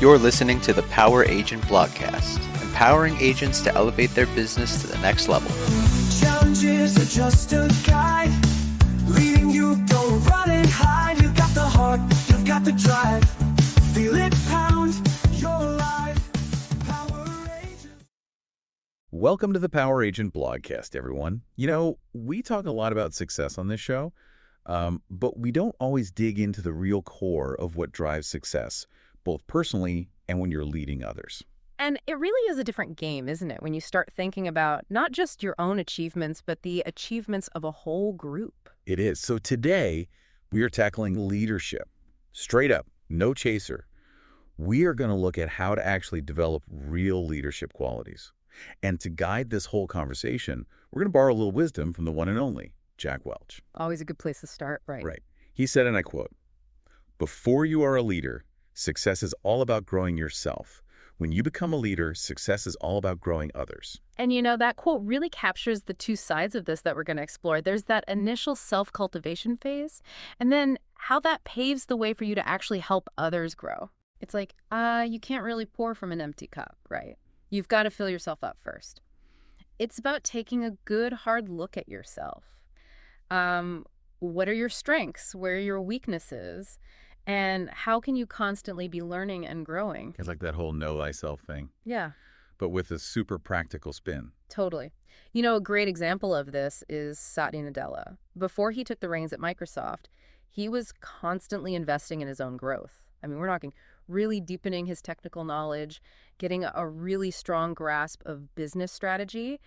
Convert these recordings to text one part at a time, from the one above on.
You're listening to the Power Agent Blogcast, empowering agents to elevate their business to the next level. Challenges are just a guide, leading you, don't run and hide. You've got the heart, you've got the drive, feel it pound, you're alive. Power Agent. Welcome to the Power Agent Blogcast, everyone. You know, we talk a lot about success on this show, but we don't always dig into the real core of what drives success, both personally and when you're leading others. And it really is a different game, isn't it, when you start thinking about not just your own achievements, but the achievements of a whole group. It is. So today, we are tackling leadership. Straight up, no chaser. We are going to look at how to actually develop real leadership qualities. And to guide this whole conversation, we're going to borrow a little wisdom from the one and only Jack Welch. Always a good place to start, right? Right. He said, and I quote, "Before you are a leader, success is all about growing yourself. When you become a leader, success is all about growing others." And you know, that quote really captures the two sides of this that we're going to explore. There's that initial self-cultivation phase, and then how that paves the way for you to actually help others grow. It's like, you can't really pour from an empty cup, right? You've got to fill yourself up first. It's about taking a good, hard look at yourself. What are your strengths? Where are your weaknesses? And how can you constantly be learning and growing? It's like that whole know thyself thing, Yeah, but with a super practical spin. totally. You know, a great example of this is Satya Nadella. Before he took the reins at Microsoft, he was constantly investing in his own growth. I mean, we're talking really deepening his technical knowledge, getting a really strong grasp of business strategy,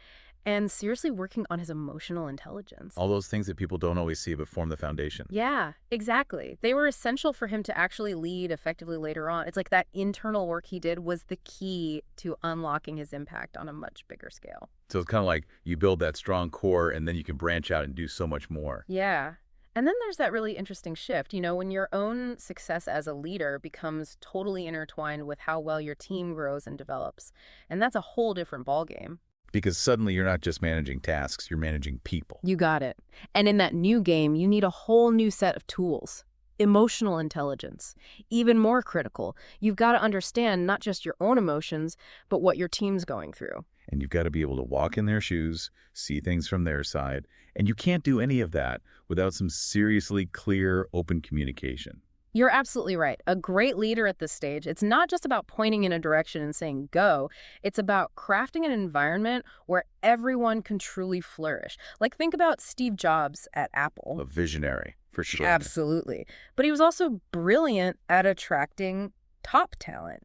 and seriously working on his emotional intelligence. All those things that people don't always see but form the foundation. Yeah, exactly. They were essential for him to actually lead effectively later on. It's like that internal work he did was the key to unlocking his impact on a much bigger scale. So it's kind of like you build that strong core and then you can branch out and do so much more. Yeah. And then there's that really interesting shift, you know, when your own success as a leader becomes totally intertwined with how well your team grows and develops. And that's a whole different ballgame. Because suddenly you're not just managing tasks, you're managing people. You got it. And in that new game, you need a whole new set of tools. Emotional intelligence, even more critical. You've got to understand not just your own emotions, but what your team's going through. And you've got to be able to walk in their shoes, see things from their side. And you can't do any of that without some seriously clear, open communication. You're absolutely right. A great leader at this stage, it's not just about pointing in a direction and saying go. It's about crafting an environment where everyone can truly flourish. Like, think about Steve Jobs at Apple. A visionary, for sure. Absolutely. But he was also brilliant at attracting top talent.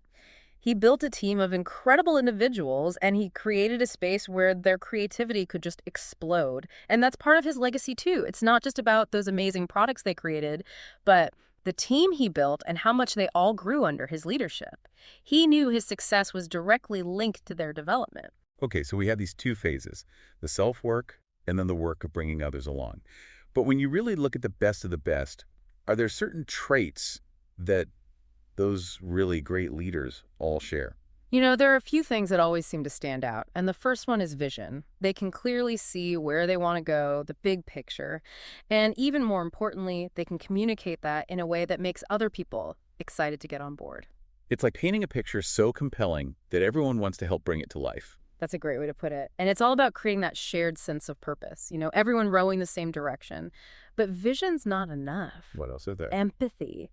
He built a team of incredible individuals, and he created a space where their creativity could just explode. And that's part of his legacy, too. It's not just about those amazing products they created, but the team he built and how much they all grew under his leadership. He knew his success was directly linked to their development. Okay, so we have these two phases, the self-work and then the work of bringing others along. But when you really look at the best of the best, are there certain traits that those really great leaders all share? You know, there are a few things that always seem to stand out, and the first one is vision. They can clearly see where they want to go, the big picture, and even more importantly, they can communicate that in a way that makes other people excited to get on board. It's like painting a picture so compelling that everyone wants to help bring it to life. That's a great way to put it. And it's all about creating that shared sense of purpose, you know, everyone rowing the same direction. But vision's not enough. What else is there? Empathy.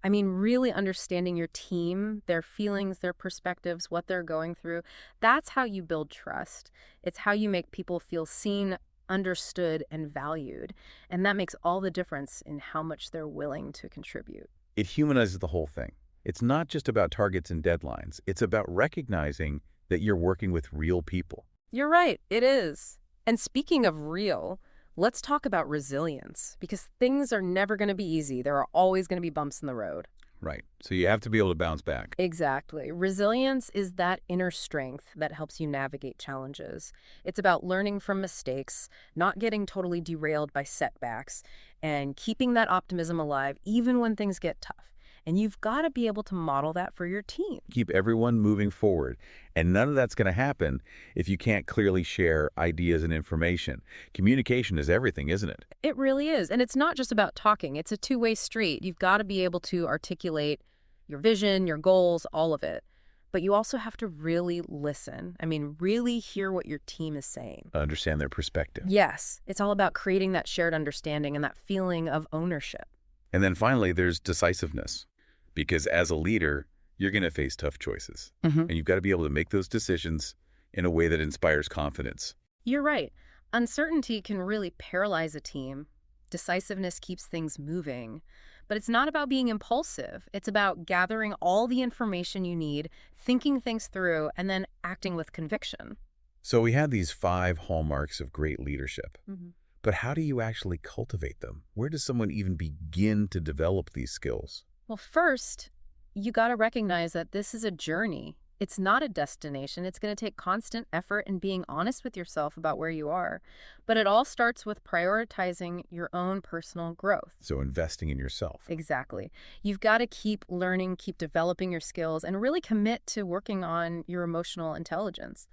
I mean, really understanding your team, their feelings, their perspectives, what they're going through. That's how you build trust. It's how you make people feel seen, understood, and valued. And that makes all the difference in how much they're willing to contribute. It humanizes the whole thing. It's not just about targets and deadlines. It's about recognizing that you're working with real people. You're right, it is. And speaking of real, let's talk about resilience, because things are never going to be easy. There are always going to be bumps in the road. Right. So you have to be able to bounce back. Exactly. Resilience is that inner strength that helps you navigate challenges. It's about learning from mistakes, not getting totally derailed by setbacks, and keeping that optimism alive even when things get tough. And you've got to be able to model that for your team. Keep everyone moving forward. And none of that's going to happen if you can't clearly share ideas and information. Communication is everything, isn't it? It really is. And it's not just about talking. It's a two-way street. You've got to be able to articulate your vision, your goals, all of it. But you also have to really listen. I mean, really hear what your team is saying. Understand their perspective. Yes, it's all about creating that shared understanding and that feeling of ownership. And then finally, there's decisiveness. Because as a leader, you're going to face tough choices. Mm-hmm. And you've got to be able to make those decisions in a way that inspires confidence. You're right. Uncertainty can really paralyze a team. Decisiveness keeps things moving. But it's not about being impulsive. It's about gathering all the information you need, thinking things through, and then acting with conviction. So we had these 5 hallmarks of great leadership. Mm-hmm. But how do you actually cultivate them? Where does someone even begin to develop these skills? Well, first, you got to recognize that this is a journey. It's not a destination. It's going to take constant effort and being honest with yourself about where you are. But it all starts with prioritizing your own personal growth. So investing in yourself. Exactly. You've got to keep learning, keep developing your skills, and really commit to working on your emotional intelligence.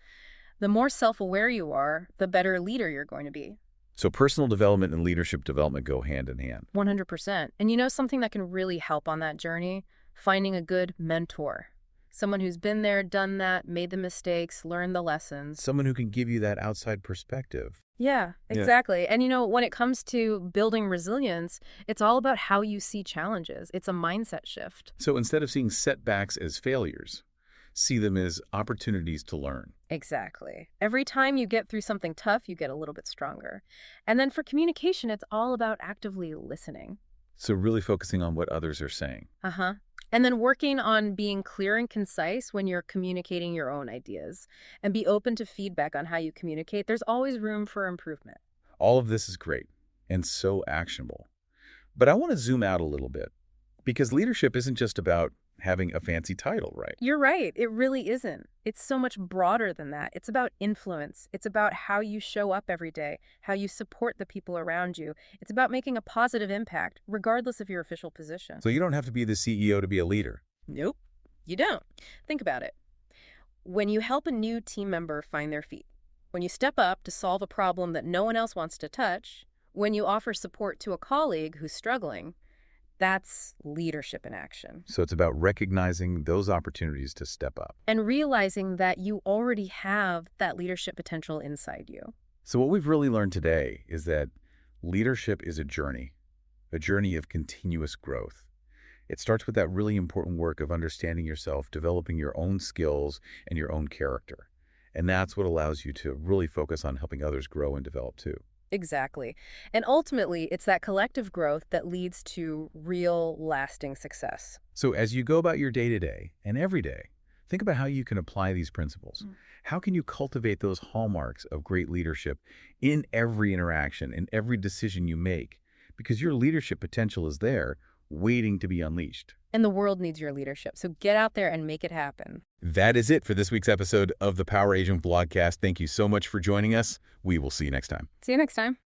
The more self-aware you are, the better leader you're going to be. So personal development and leadership development go hand in hand. 100%. And you know something that can really help on that journey? Finding a good mentor. Someone who's been there, done that, made the mistakes, learned the lessons. Someone who can give you that outside perspective. Yeah, exactly. And you know, when it comes to building resilience, it's all about how you see challenges. It's a mindset shift. So instead of seeing setbacks as failures, see them as opportunities to learn. Exactly. Every time you get through something tough, you get a little bit stronger. And then for communication, it's all about actively listening. So really focusing on what others are saying. Uh-huh. And then working on being clear and concise when you're communicating your own ideas. And be open to feedback on how you communicate. There's always room for improvement. All of this is great and so actionable. But I want to zoom out a little bit because leadership isn't just about having a fancy title, right? You're right. It really isn't. It's so much broader than that. It's about influence. It's about how you show up every day, how you support the people around you. It's about making a positive impact, regardless of your official position. So you don't have to be the CEO to be a leader. Nope, you don't. Think about it. When you help a new team member find their feet, when you step up to solve a problem that no one else wants to touch, when you offer support to a colleague who's struggling, that's leadership in action. So it's about recognizing those opportunities to step up. And realizing that you already have that leadership potential inside you. So what we've really learned today is that leadership is a journey of continuous growth. It starts with that really important work of understanding yourself, developing your own skills and your own character. And that's what allows you to really focus on helping others grow and develop too. Exactly. And ultimately, it's that collective growth that leads to real, lasting success. So as you go about your day-to-day and every day, think about how you can apply these principles. How can you cultivate those hallmarks of great leadership in every interaction, in every decision you make? Because your leadership potential is there, waiting to be unleashed. And the world needs your leadership, so get out there and make it happen. That is it for this week's episode of the Power Agent Vlogcast. Thank you so much for joining us. We will see you next time. See you next time.